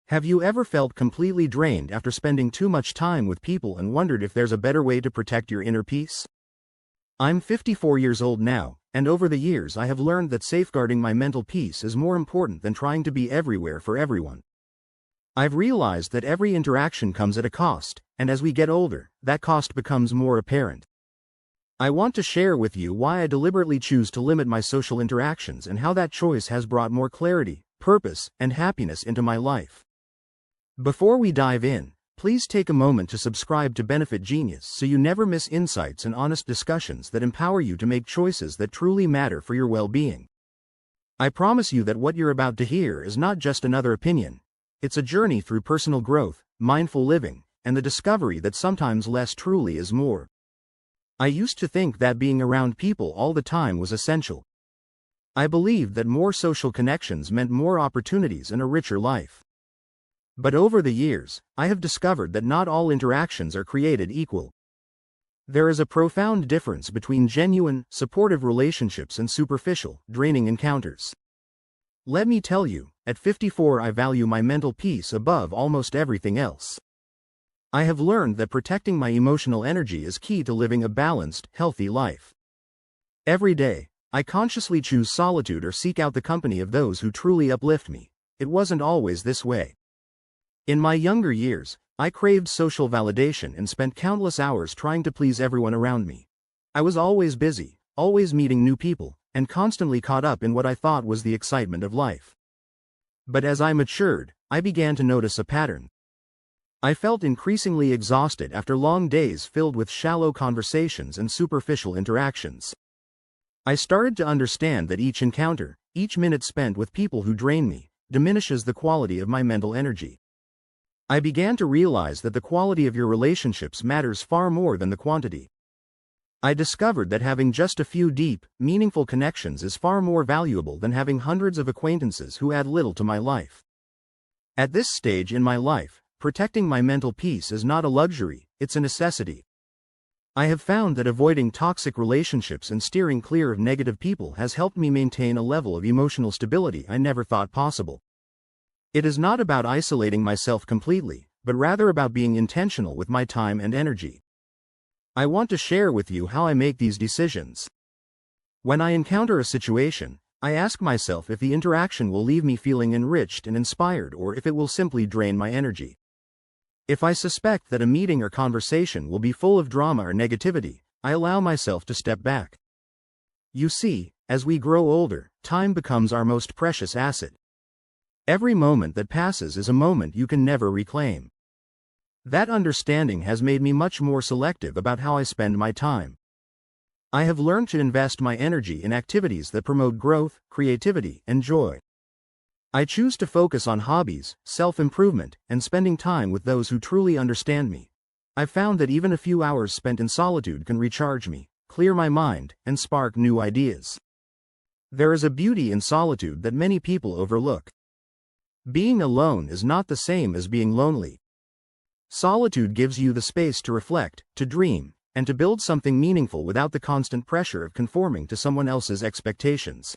Have you ever felt completely drained after spending too much time with people and wondered if there's a better way to protect your inner peace? I'm 54 years old now, and over the years I have learned that safeguarding my mental peace is more important than trying to be everywhere for everyone. I've realized that every interaction comes at a cost, and as we get older, that cost becomes more apparent. I want to share with you why I deliberately choose to limit my social interactions and how that choice has brought more clarity, purpose, and happiness into my life. Before we dive in, please take a moment to subscribe to Benefit Genius so you never miss insights and honest discussions that empower you to make choices that truly matter for your well-being. I promise you that what you're about to hear is not just another opinion. It's a journey through personal growth, mindful living, and the discovery that sometimes less truly is more. I used to think that being around people all the time was essential. I believed that more social connections meant more opportunities and a richer life. But over the years, I have discovered that not all interactions are created equal. There is a profound difference between genuine, supportive relationships and superficial, draining encounters. Let me tell you, at 54 I value my mental peace above almost everything else. I have learned that protecting my emotional energy is key to living a balanced, healthy life. Every day, I consciously choose solitude or seek out the company of those who truly uplift me. It wasn't always this way. In my younger years, I craved social validation and spent countless hours trying to please everyone around me. I was always busy, always meeting new people, and constantly caught up in what I thought was the excitement of life. But as I matured, I began to notice a pattern. I felt increasingly exhausted after long days filled with shallow conversations and superficial interactions. I started to understand that each encounter, each minute spent with people who drain me, diminishes the quality of my mental energy. I began to realize that the quality of your relationships matters far more than the quantity. I discovered that having just a few deep, meaningful connections is far more valuable than having hundreds of acquaintances who add little to my life. At this stage in my life, protecting my mental peace is not a luxury, it's a necessity. I have found that avoiding toxic relationships and steering clear of negative people has helped me maintain a level of emotional stability I never thought possible. It is not about isolating myself completely, but rather about being intentional with my time and energy. I want to share with you how I make these decisions. When I encounter a situation, I ask myself if the interaction will leave me feeling enriched and inspired or if it will simply drain my energy. If I suspect that a meeting or conversation will be full of drama or negativity, I allow myself to step back. You see, as we grow older, time becomes our most precious asset. Every moment that passes is a moment you can never reclaim. That understanding has made me much more selective about how I spend my time. I have learned to invest my energy in activities that promote growth, creativity, and joy. I choose to focus on hobbies, self-improvement, and spending time with those who truly understand me. I've found that even a few hours spent in solitude can recharge me, clear my mind, and spark new ideas. There is a beauty in solitude that many people overlook. Being alone is not the same as being lonely. Solitude gives you the space to reflect, to dream, and to build something meaningful without the constant pressure of conforming to someone else's expectations.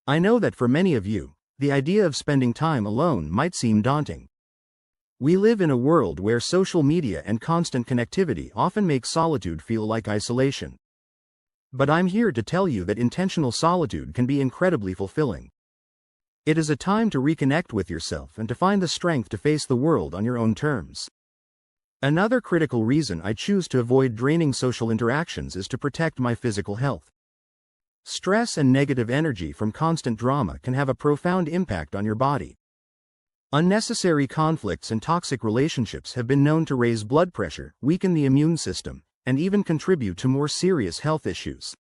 I know that for many of you, the idea of spending time alone might seem daunting. We live in a world where social media and constant connectivity often make solitude feel like isolation. But I'm here to tell you that intentional solitude can be incredibly fulfilling. It is a time to reconnect with yourself and to find the strength to face the world on your own terms. Another critical reason I choose to avoid draining social interactions is to protect my physical health. Stress and negative energy from constant drama can have a profound impact on your body. Unnecessary conflicts and toxic relationships have been known to raise blood pressure, weaken the immune system, and even contribute to more serious health issues.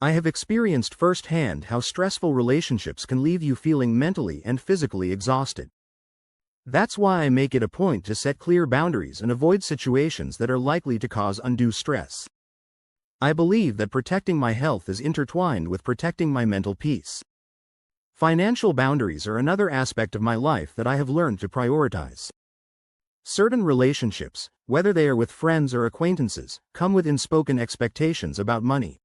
I have experienced firsthand how stressful relationships can leave you feeling mentally and physically exhausted. That's why I make it a point to set clear boundaries and avoid situations that are likely to cause undue stress. I believe that protecting my health is intertwined with protecting my mental peace. Financial boundaries are another aspect of my life that I have learned to prioritize. Certain relationships, whether they are with friends or acquaintances, come with unspoken expectations about money.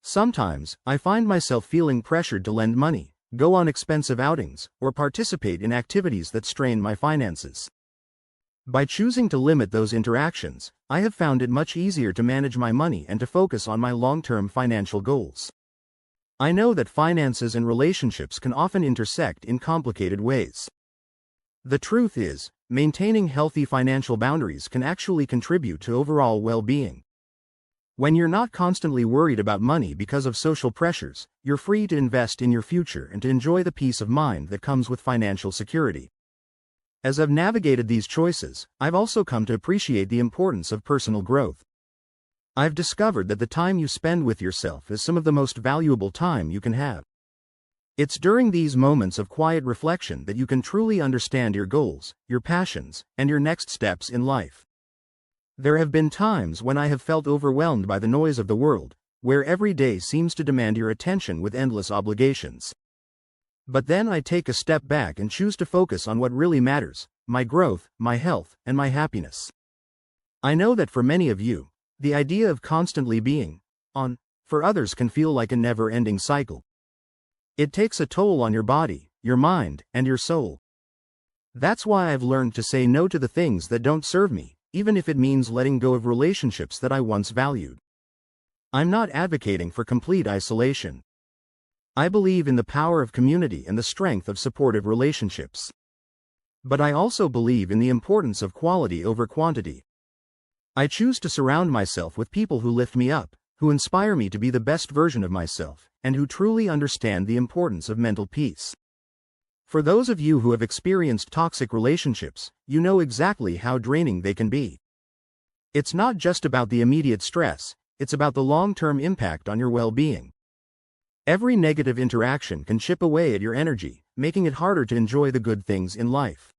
Sometimes, I find myself feeling pressured to lend money, go on expensive outings, or participate in activities that strain my finances. By choosing to limit those interactions, I have found it much easier to manage my money and to focus on my long-term financial goals. I know that finances and relationships can often intersect in complicated ways. The truth is, maintaining healthy financial boundaries can actually contribute to overall well-being. When you're not constantly worried about money because of social pressures, you're free to invest in your future and to enjoy the peace of mind that comes with financial security. As I've navigated these choices, I've also come to appreciate the importance of personal growth. I've discovered that the time you spend with yourself is some of the most valuable time you can have. It's during these moments of quiet reflection that you can truly understand your goals, your passions, and your next steps in life. There have been times when I have felt overwhelmed by the noise of the world, where every day seems to demand your attention with endless obligations. But then I take a step back and choose to focus on what really matters: my growth, my health, and my happiness. I know that for many of you, the idea of constantly being on for others can feel like a never-ending cycle. It takes a toll on your body, your mind, and your soul. That's why I've learned to say no to the things that don't serve me, even if it means letting go of relationships that I once valued. I'm not advocating for complete isolation. I believe in the power of community and the strength of supportive relationships. But I also believe in the importance of quality over quantity. I choose to surround myself with people who lift me up, who inspire me to be the best version of myself, and who truly understand the importance of mental peace. For those of you who have experienced toxic relationships, you know exactly how draining they can be. It's not just about the immediate stress, it's about the long-term impact on your well-being. Every negative interaction can chip away at your energy, making it harder to enjoy the good things in life.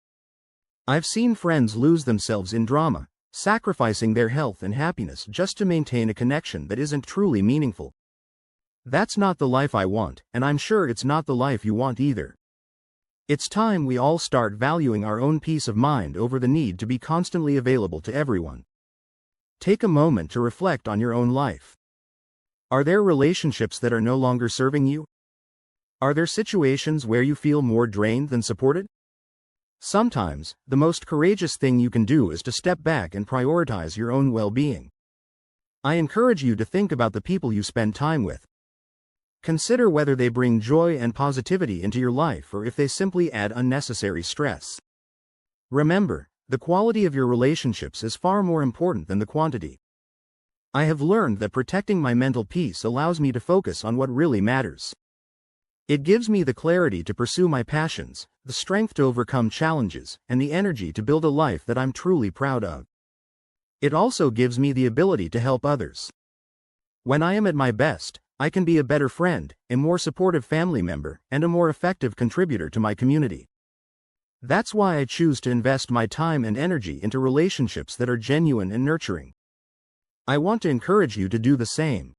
I've seen friends lose themselves in drama, sacrificing their health and happiness just to maintain a connection that isn't truly meaningful. That's not the life I want, and I'm sure it's not the life you want either. It's time we all start valuing our own peace of mind over the need to be constantly available to everyone. Take a moment to reflect on your own life. Are there relationships that are no longer serving you? Are there situations where you feel more drained than supported? Sometimes, the most courageous thing you can do is to step back and prioritize your own well-being. I encourage you to think about the people you spend time with. Consider whether they bring joy and positivity into your life or if they simply add unnecessary stress. Remember, the quality of your relationships is far more important than the quantity. I have learned that protecting my mental peace allows me to focus on what really matters. It gives me the clarity to pursue my passions, the strength to overcome challenges, and the energy to build a life that I'm truly proud of. It also gives me the ability to help others. When I am at my best, I can be a better friend, a more supportive family member, and a more effective contributor to my community. That's why I choose to invest my time and energy into relationships that are genuine and nurturing. I want to encourage you to do the same.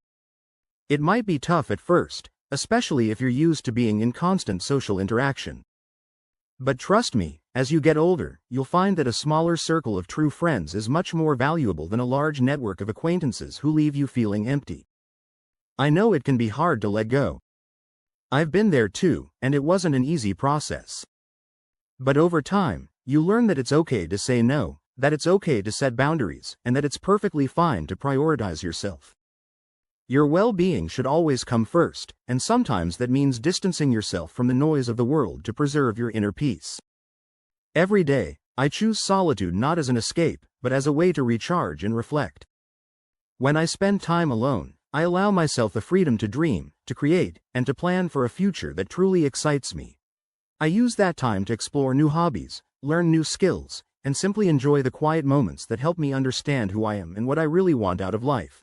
It might be tough at first, especially if you're used to being in constant social interaction. But trust me, as you get older, you'll find that a smaller circle of true friends is much more valuable than a large network of acquaintances who leave you feeling empty. I know it can be hard to let go. I've been there too, and it wasn't an easy process. But over time, you learn that it's okay to say no, that it's okay to set boundaries, and that it's perfectly fine to prioritize yourself. Your well-being should always come first, and sometimes that means distancing yourself from the noise of the world to preserve your inner peace. Every day, I choose solitude not as an escape, but as a way to recharge and reflect. When I spend time alone, I allow myself the freedom to dream, to create, and to plan for a future that truly excites me. I use that time to explore new hobbies, learn new skills, and simply enjoy the quiet moments that help me understand who I am and what I really want out of life.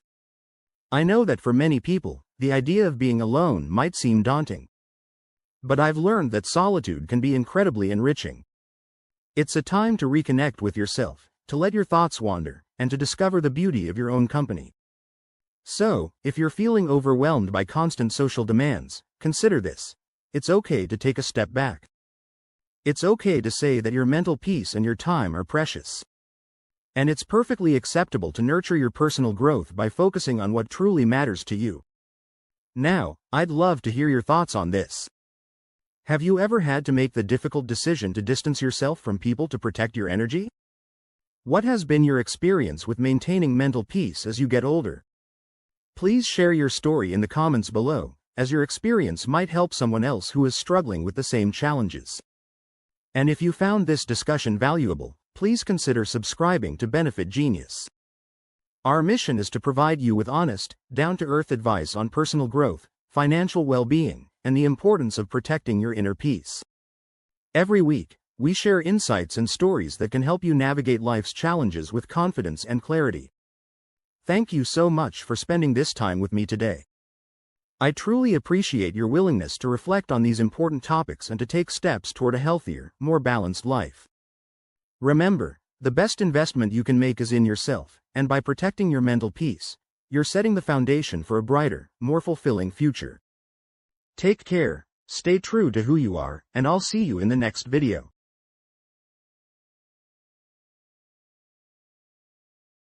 I know that for many people, the idea of being alone might seem daunting. But I've learned that solitude can be incredibly enriching. It's a time to reconnect with yourself, to let your thoughts wander, and to discover the beauty of your own company. So, if you're feeling overwhelmed by constant social demands, consider this. It's okay to take a step back. It's okay to say that your mental peace and your time are precious. And it's perfectly acceptable to nurture your personal growth by focusing on what truly matters to you. Now, I'd love to hear your thoughts on this. Have you ever had to make the difficult decision to distance yourself from people to protect your energy? What has been your experience with maintaining mental peace as you get older? Please share your story in the comments below, as your experience might help someone else who is struggling with the same challenges. And if you found this discussion valuable, please consider subscribing to Benefit Genius. Our mission is to provide you with honest, down-to-earth advice on personal growth, financial well-being, and the importance of protecting your inner peace. Every week, we share insights and stories that can help you navigate life's challenges with confidence and clarity. Thank you so much for spending this time with me today. I truly appreciate your willingness to reflect on these important topics and to take steps toward a healthier, more balanced life. Remember, the best investment you can make is in yourself, and by protecting your mental peace, you're setting the foundation for a brighter, more fulfilling future. Take care, stay true to who you are, and I'll see you in the next video.